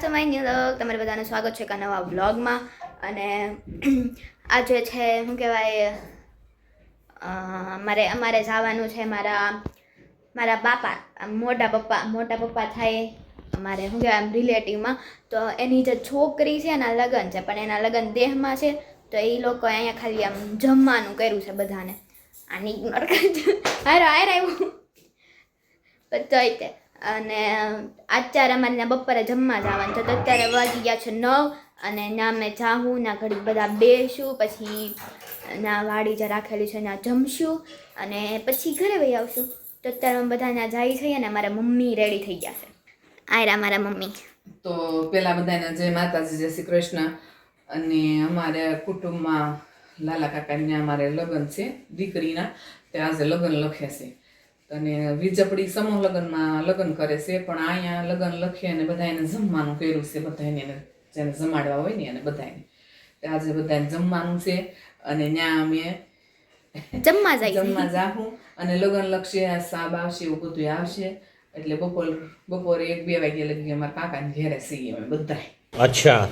To my new vlog. તમારે બધાનું સ્વાગત છે એક નવા વ્લોગમાં. અને આજે છે શું કહેવાય, અમારે જવાનું છે મારા બાપા, મોટા પપ્પા થાય અમારે શું કહેવાય રિલેટિવમાં. તો એની જે છોકરી છે એના લગ્ન છે, પણ એના લગ્ન દેહમાં છે. તો એ લોકો અહીંયા ખાલી આમ જમવાનું કર્યું છે બધાને. આની ઇગ્નોર કરજો, હારો આવ્યું બધોય તે. અને અત્યારે અમારે ત્યાં બપોરે જમવા જવાનું છે. તો અત્યારે વાગી ગયા છે 9 અને ત્યાં મેં જાઉં ના ઘડી બધા બેસું, પછી ના વાડી જે રાખેલી છે ત્યાં જમશું અને પછી ઘરે વહી આવશું. તો અત્યારે અમે બધા ત્યાં જાય છીએ અને મારા મમ્મી રેડી થઈ ગયા છે. આયરા મારા મમ્મી. તો પેલા બધાને જય માતાજી, જય શ્રી કૃષ્ણ. અને અમારે કુટુંબમાં લાલા કાકાને અમારે લગ્ન છે દીકરીના, તે આજે લગ્ન લખે છે. અને વીજપડી સમૂહ લગ્નમાં લગ્ન કરે છે, પણ અહીંયા લગ્ન લખે અને બધાને જમવાનું કર્યું છે. બધાને જેને જમાડવા હોય ને એને બધાને આજે બધાને જમવાનું છે. અને ત્યાં અમે જમવા જાહું અને લગ્ન લખશે, સાબ આવશે, એવું બધું આવશે. એટલે બપોરે 1-2 વાગ્યા લગી અમારા કાકાને ઘેરે છીએ અમે બધા. અચ્છા,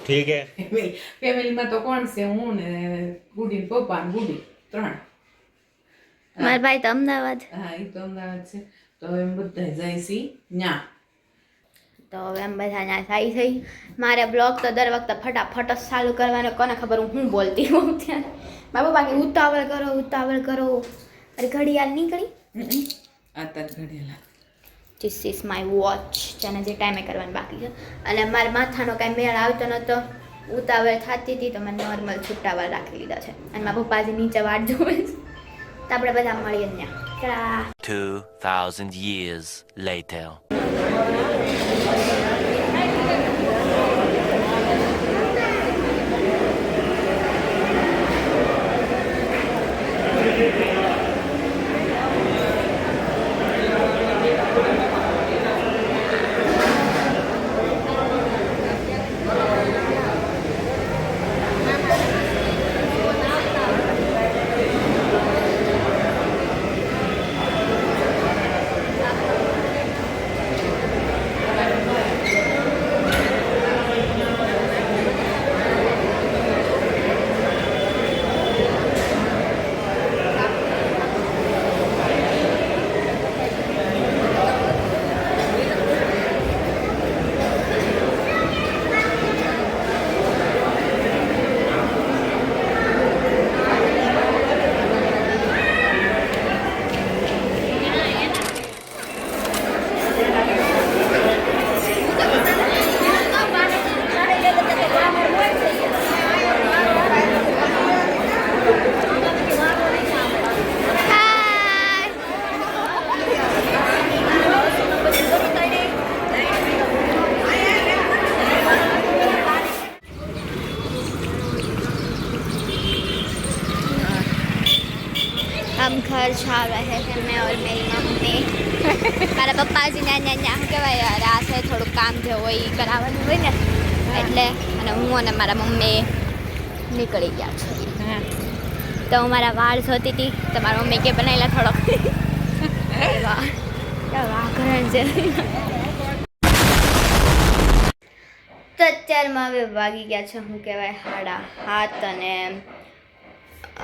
ઠીક હે. ફેમિલીમાં તો કોણ છે? હું ને ગુડી, પપ્પા ને ગુડી, 3. મારા ભાઈ તો અમદાવાદ. હા, એ તો અમદાવાદ છે. તો હવે એમ બધા જાય છે ન્યા. તો હવે એમ બધા ત્યાં જાય છે. મારે બ્લોગ તો દર વખતે ફટાફટ જ ચાલુ કરવાનો, કોને ખબર હું બોલતી હોઉં ત્યારે. મારા પપ્પા કે ઉતાવળ કરો. અરે ઘડિયાળ નીકળી. આ તાર ઘડિયાળ. ધીસ ઇઝ માય વોચ, જેને જે ટાઈમે કરવાનું બાકી છે. અને મારા માથાનો કાંઈ મેળ આવતો નહોતો, ઉતાવળ થતી હતી, તો મેં નોર્મલ છૂટાવાળ રાખી લીધા છે. અને મારા પપ્પાજી નીચે વાટ જોવે છે. તો આપણે બધા મળીએ ત્યાં. 2000 years later. हम घर जा रहे हैं, मैं और मेरी मम्मी. મારા પપ્પાજી ન્યા કહેવાય યાર, આ છે થોડુંક કામ જે હોય એ કરાવવાનું હોય ને એટલે. અને હું અને મારા મમ્મી નીકળી ગયા છે. તો હું મારા વાળ જોતી હતી તો મારા મમ્મી કે બનાવેલા થોડોક વાઘરણ છે. તો અત્યારમાં હવે વાગી ગયા છે શું કહેવાય 7:30 અને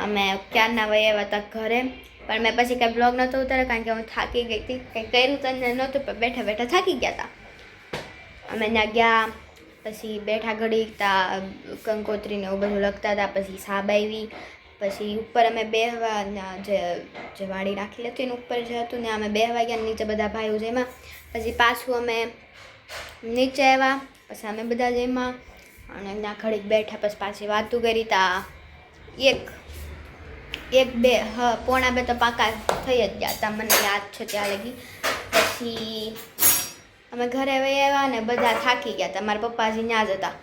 અમે ક્યારના વહી આવ્યા હતા ઘરે. પણ મેં પછી કંઈ બ્લોગ નહોતો ઉતાર્યો કારણ કે હું થાકી ગઈ હતી. કંઈ કર્યું તો નહોતું, પણ બેઠા થાકી ગયા હતા. અમે ત્યાં ગયા, પછી બેઠા ઘડી ત્યાં કંકોત્રીને એવું બધું લખતા હતા. પછી સાબ આવી, પછી ઉપર અમે બેહવા જે વાડી રાખેલી હતી એનું ઉપર જે હતું ને અમે બેહવા ગયા. નીચે બધા ભાઈઓ જેમાં. પછી પાછું અમે નીચે આવ્યા, પછી અમે બધા જેમાં અને ત્યાં ઘડીક બેઠા. પછી પાછી વાતું કરી તા 1-2 તો પાકા થઈ જ ગયા હતા, મને યાદ છે ત્યાં લગી. પછી અમે ઘરે વહી આવ્યા ને બધા થાકી ગયા હતા. મારા પપ્પાજી ત્યાં જ હતા.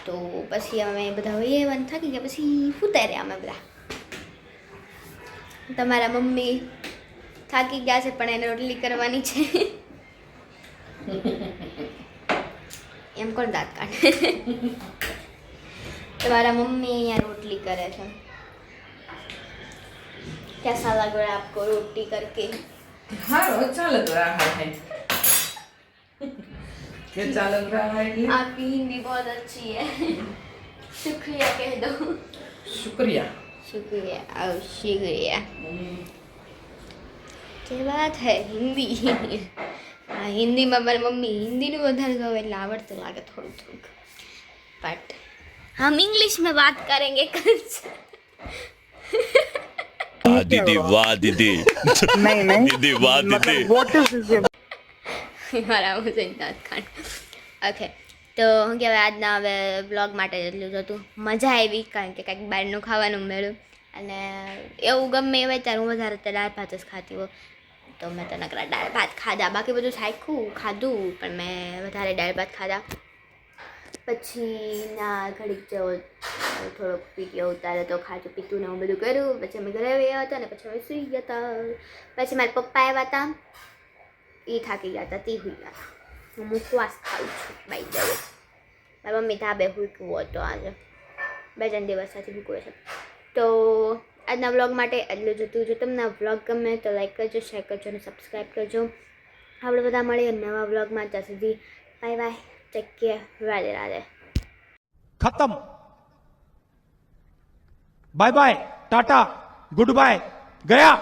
તો પછી અમે બધા વહી આવ્યા ને થાકી ગયા. પછી સૂતા રહ્યા અમે બધા. તમારા મમ્મી થાકી ગયા છે પણ એને રોટલી કરવાની છે. એમ કોણ દાંત કાઢે? तुम्हारा मम्मी यहाँ रोटली करे थे। कैसा लग रहा है आपको रोटी करके? हाँ, अच्छा लग रहा है। कैसा लग रहा है ये? आपकी हिंदी बहुत अच्छी है शुक्रिया कह दो शुक्रिया. शुक्रिया और शुक्रिया જે વાત હે હિન્દી હા હિન્દીમાં મારી મમ્મી હિન્દીનું વધારે ગમે એટલે આવડતું લાગે થોડું થોડુંક બટ હમ इंग्लिश में बात करेंगे कल से दीदी वाह दीदी नहीं नहीं दीदी वाह दीदी मतलब व्हाट इज दिस મારા મુझे દાંત ખાંડ ઓકે તો હું કહેવાય આજના હવે બ્લોગ માટે એટલું જ હતું મજા આવી કારણ કે કંઈક બહારનું ખાવાનું મળ્યું અને એવું ગમે એ વિચાર હું વધારે તો દાળ ભાત જ ખાતી હોઉં તો મેં તો નકરા દાળ ભાત ખાધા બાકી બધું ખાધું પણ મેં વધારે દાળ ભાત ખાધા પછી ના ઘડીક જેવો થોડોક પીટીઓ ઉતારે તો ખાધું પીતું ને હું બધું કર્યું પછી અમે ઘરે આવ્યા હતા અને પછી અમે સૂઈ ગયા હતા પછી મારા પપ્પા આવ્યા હતા એ થાકી ગયા હતા તે સુઈ ગયા હતા હું મુખવાસ ખાઉં છું બાઈ દવે મારી મમ્મી ધાબે હૂકવો હતો આજે 2-3 દિવસથી હૂકવે છે તો આજના વ્લોગ માટે એટલું જ હતું જો તમને આ વ્લોગ ગમે તો લાઈક કરજો શેર કરજો અને સબસ્ક્રાઈબ કરજો આપણે બધા મળીએ નવા વ્લોગમાં ત્યાં સુધી bye bye take care Radhe Radhe खत्म bye bye tata good bye गया